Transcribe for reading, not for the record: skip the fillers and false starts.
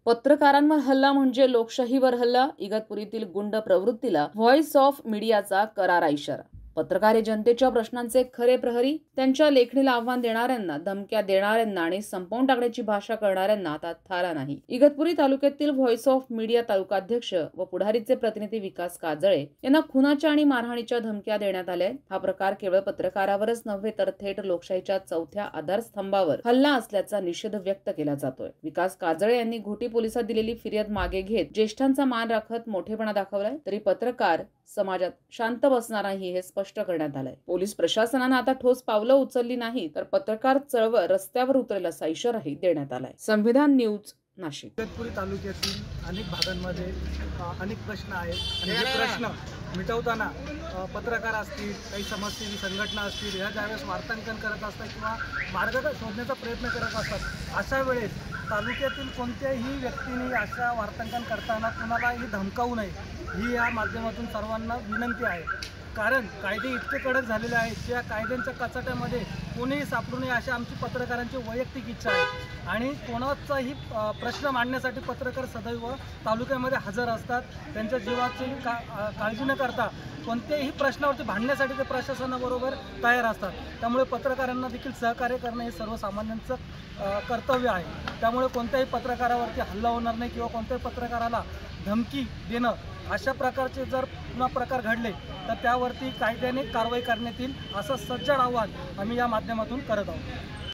पत्रकारांवर हल्ला म्हणजे लोकशाहीवर हल्ला. इगतपुरीतील गुंड प्रवृत्तीला व्हॉइस ऑफ मीडियाचा करारा इशारा. पत्रकार हे जनतेच्या प्रश्नांचे खरे प्रहरी. त्यांच्या लेखणीला आव्हान देणाऱ्यांना, धमक्या देणाऱ्यांना आणि संपवून टाकण्याची भाषा करणाऱ्यांना आता थारा नाही. इगतपुरी तालुक्यातील व्हॉइस ऑफ मीडिया तालुकाध्यक्ष व पुढारीचे प्रतिनिधी विकास काजळे यांना खुनाच्या आणि मारहाणीच्या धमक्या देण्यात आल्या. हा प्रकार केवळ पत्रकारावरच नव्हे तर थेट लोकशाहीच्या चौथ्या आधारस्तंभावर हल्ला असल्याचा निषेध व्यक्त केला जातोय. विकास काजळे यांनी घोटी पोलिसात दिलेली फिर्याद मागे घेत ज्येष्ठांचा मान राखत मोठेपणा दाखवलाय. तरी पत्रकार समाजात शांत बसणार नाही हे स्पष्ट करण्यात आलंय. पोलीस प्रशासनानं आता ठोस पावलं उचलली नाही तर पत्रकार चळवळ रस्त्यावर उतरेल असा इशाराही देण्यात आलाय. संविधान न्यूज, नाशिक. इगतपुरी तालुक्यातील अनेक भागांमध्ये अनेक प्रश्न आहेत आणि हे प्रश्न मिटवताना पत्रकार असतील, काही समाजसेवी संघटना असतील, ह्या ज्यावेळेस वार्तांकन करत असतात किंवा मार्ग शोधण्याचा प्रयत्न करत असतात, अशा वेळेस तालुक्यातील कोणत्याही व्यक्तीने अशा वार्तांकन करताना कुणालाही धमकावू नये ही या माध्यमातून सर्वांना विनंती आहे. कारण कायदे इतके कडक झालेले आहेत की या कायद्यांच्या कचाट्यामध्ये कोणीही सापडू नये अशी आमची पत्रकारांची वैयक्तिक इच्छा आहे. आणि कोणाचाही प्रश्न मांडण्यासाठी पत्रकार सदैव तालुक्यामध्ये हजर असतात. त्यांच्या जीवाची काळजी न करता कोणत्याही प्रश्नावरती भांडण्यासाठी ते प्रशासनाबरोबर तयार असतात. त्यामुळे पत्रकारांना देखील सहकार्य करणं हे सर्वसामान्यांचं कर्तव्य आहे. त्यामुळे कोणत्याही पत्रकारावरती हल्ला होणार नाही किंवा कोणत्याही पत्रकाराला धमकी देणं अशा प्रकारचे जर पुन्हा प्रकार घडले तर त्यावरती कायद्याने कारवाई करण्यात येईल असं सज्जड आवाहन आम्ही या माध्यमातून करत आहोत.